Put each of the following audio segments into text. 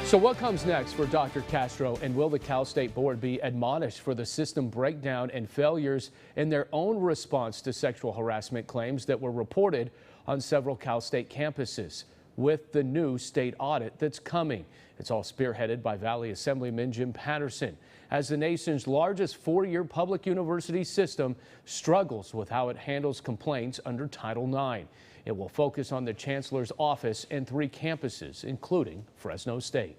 So what comes next for Dr. Castro, and will the Cal State Board be admonished for the system breakdown and failures in their own response to sexual harassment claims that were reported on several Cal State campuses with the new state audit that's coming? It's all spearheaded by Valley Assemblyman Jim Patterson, as the nation's largest four-year public university system struggles with how it handles complaints under Title IX. It will focus on the chancellor's office and three campuses, including Fresno State.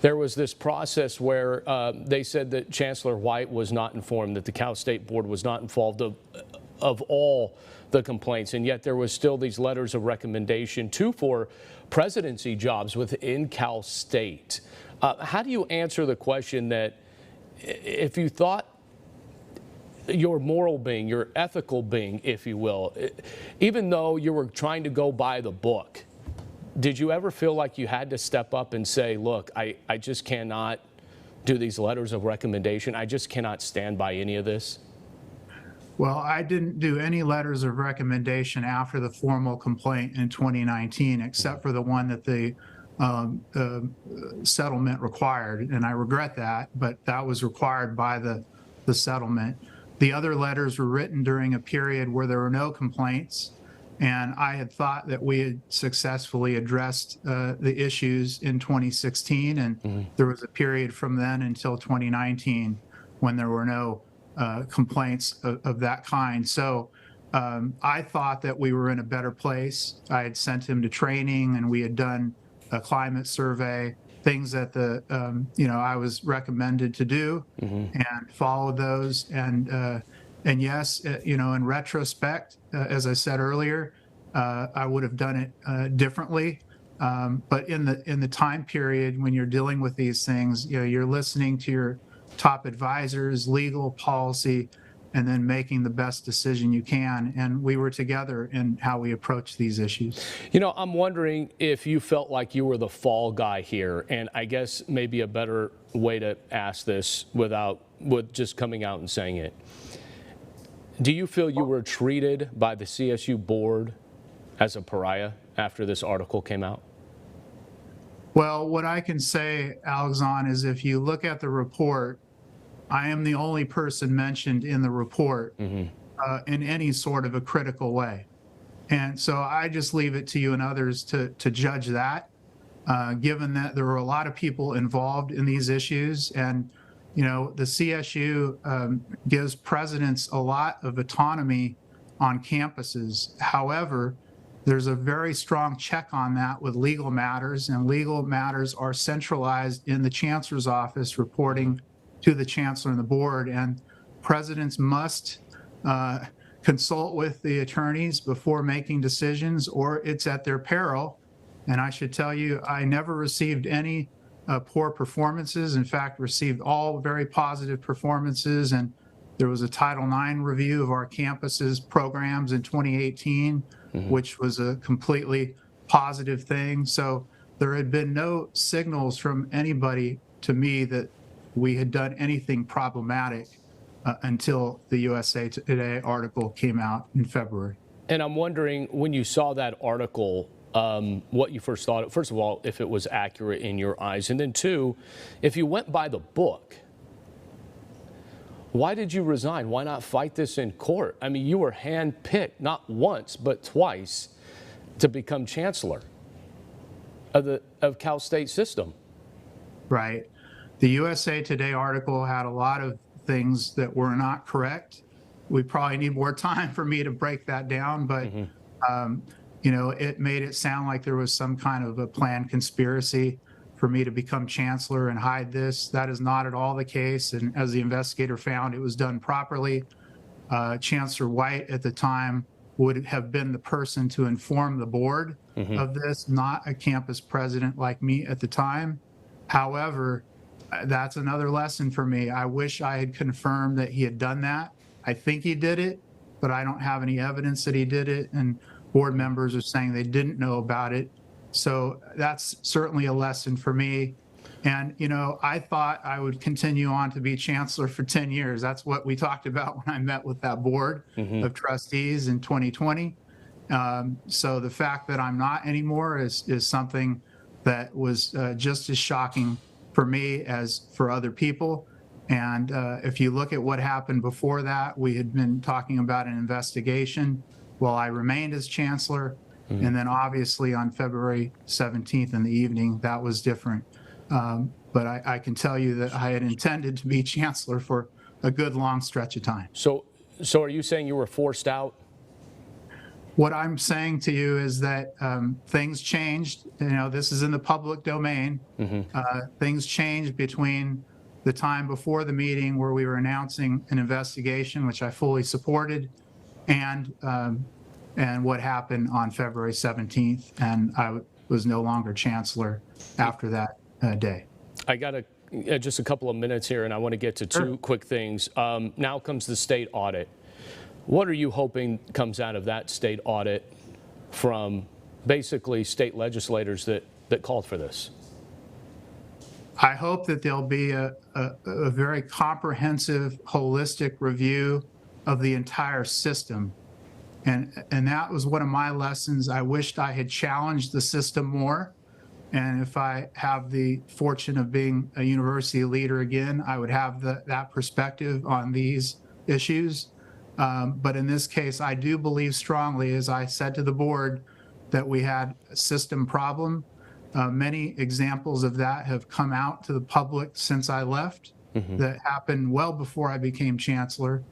There was this process where they said that Chancellor White was not informed, that the Cal State Board was not involved of all the complaints, and yet there was still these letters of recommendation, two for presidency jobs within Cal State. How do you answer the question that if you thought your moral being, your ethical being, if you will, even though you were trying to go by the book, did you ever feel like you had to step up and say, look, I just cannot do these letters of recommendation. I just cannot stand by any of this? Well, I didn't do any letters of recommendation after the formal complaint in 2019, except for the one that the settlement required. And I regret that, but that was required by the settlement. The other letters were written during a period where there were no complaints. And I had thought that we had successfully addressed the issues in 2016. And there was a period from then until 2019 when there were no complaints of that kind. So I thought that we were in a better place. I had sent him to training, and we had done a climate survey, things that I was recommended to do, and followed those. And yes, in retrospect, as I said earlier, I would have done it differently. But in the time period when you're dealing with these things, you're listening to your top advisors, legal, policy, and then making the best decision you can. And we were together in how we approach these issues. I'm wondering if you felt like you were the fall guy here. And I guess maybe a better way to ask this with just coming out and saying it. Do you feel you were treated by the CSU board as a pariah after this article came out? Well, what I can say, Alexander, is if you look at the report, I am the only person mentioned in the report in any sort of a critical way. And so I just leave it to you and others to judge that, given that there were a lot of people involved in these issues. And the CSU gives presidents a lot of autonomy on campuses. However, there's a very strong check on that with legal matters, and legal matters are centralized in the chancellor's office, reporting to the chancellor and the board. And presidents must consult with the attorneys before making decisions, or it's at their peril. And I should tell you, I never received any poor performances. In fact, received all very positive performances. And there was a Title IX review of our campus's programs in 2018, which was a completely positive thing. So there had been no signals from anybody to me that we had done anything problematic until the USA Today article came out in February. And I'm wondering, when you saw that article, what you first thought, first of all, if it was accurate in your eyes, and then two, if you went by the book, why did you resign? Why not fight this in court? I mean, you were handpicked not once, but twice to become chancellor of Cal State system. Right. The USA Today article had a lot of things that were not correct. We probably need more time for me to break that down, but it made it sound like there was some kind of a planned conspiracy for me to become chancellor and hide this. That is not at all the case. And as the investigator found, it was done properly. Chancellor White at the time would have been the person to inform the board of this, not a campus president like me at the time. However, that's another lesson for me. I wish I had confirmed that he had done that. I think he did it, but I don't have any evidence that he did it. And board members are saying they didn't know about it. So that's certainly a lesson for me. And, I thought I would continue on to be chancellor for 10 years. That's what we talked about when I met with that board of trustees in 2020. So the fact that I'm not anymore is something that was just as shocking for me as for other people. And if you look at what happened before that, we had been talking about an investigation while I remained as chancellor. And then obviously on February 17th in the evening, that was different. But I can tell you that I had intended to be chancellor for a good long stretch of time. So are you saying you were forced out? What I'm saying to you is that things changed. You know, this is in the public domain. Things changed between the time before the meeting where we were announcing an investigation, which I fully supported, and what happened on February 17th. And I was no longer chancellor after that day. I got just a couple of minutes here, and I want to get to two quick things. Now comes the state audit. What are you hoping comes out of that state audit from basically state legislators that called for this? I hope that there'll be a very comprehensive, holistic review of the entire system. And that was one of my lessons. I wished I had challenged the system more. And if I have the fortune of being a university leader again, I would have that perspective on these issues. But in this case, I do believe strongly, as I said to the board, that we had a system problem. Many examples of that have come out to the public since I left that happened well before I became chancellor.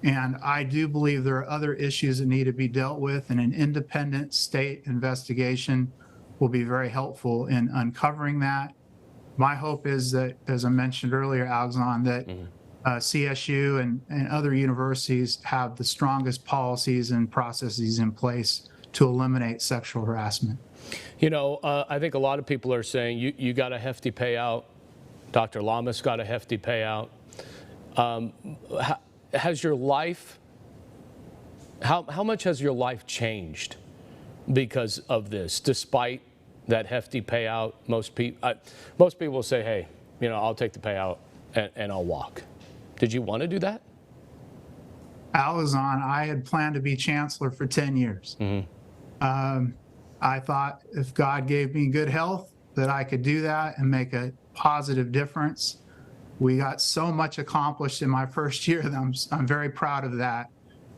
And I do believe there are other issues that need to be dealt with, and an independent state investigation will be very helpful in uncovering that. My hope is that, as I mentioned earlier, Alexander, that CSU and other universities have the strongest policies and processes in place to eliminate sexual harassment. You know, I think a lot of people are saying you got a hefty payout. Dr. Lamas got a hefty payout. Has your life, how much has your life changed because of this, despite that hefty payout? Most people will say, hey, you know, I'll take the payout and I'll walk. Did you want to do that? Alazan, I had planned to be chancellor for 10 years. I thought if God gave me good health, that I could do that and make a positive difference. We got so much accomplished in my first year that I'm very proud of that.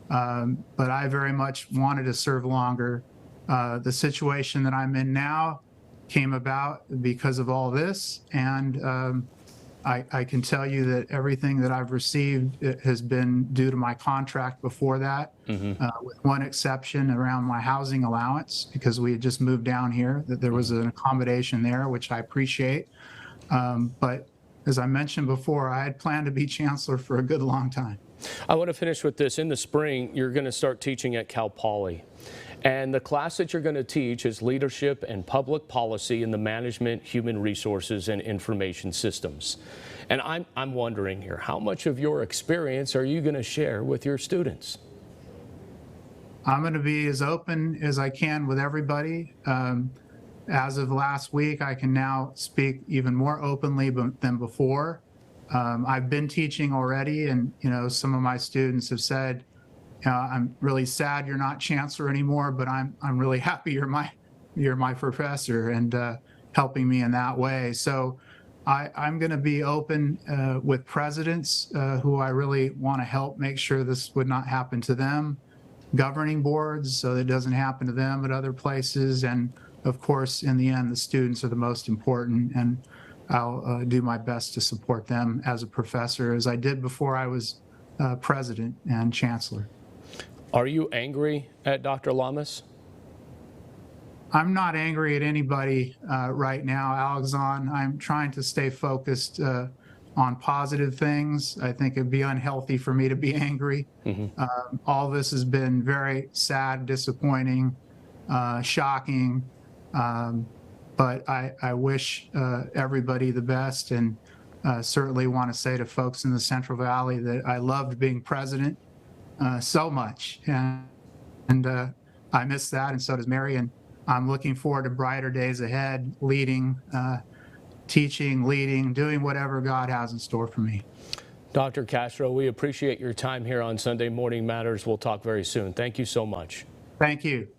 But I very much wanted to serve longer. The situation that I'm in now came about because of all this. And I can tell you that everything that I've received has been due to my contract before that, with one exception around my housing allowance, because we had just moved down here, that there was an accommodation there, which I appreciate. But as I mentioned before, I had planned to be chancellor for a good long time. I want to finish with this. In the spring, you're going to start teaching at Cal Poly. And the class that you're going to teach is Leadership and Public Policy in the Management, Human Resources, and Information Systems. And I'm wondering here, how much of your experience are you going to share with your students? I'm going to be as open as I can with everybody. As of last week, I can now speak even more openly than before. I've been teaching already, and some of my students have said, I'm really sad you're not chancellor anymore, but I'm really happy you're my professor and helping me in that way. So I'm going to be open with presidents who I really want to help make sure this would not happen to them, governing boards so that it doesn't happen to them at other places, and of course, in the end, the students are the most important, and I'll do my best to support them as a professor, as I did before I was president and chancellor. Are you angry at Dr. Lamas? I'm not angry at anybody right now, Alexander. I'm trying to stay focused on positive things. I think it'd be unhealthy for me to be angry. All this has been very sad, disappointing, shocking. But I wish everybody the best, and certainly want to say to folks in the Central Valley that I loved being president so much, and I miss that, and so does Mary, and I'm looking forward to brighter days ahead, leading, teaching, leading, doing whatever God has in store for me. Dr. Castro, we appreciate your time here on Sunday Morning Matters. We'll talk very soon. Thank you so much. Thank you.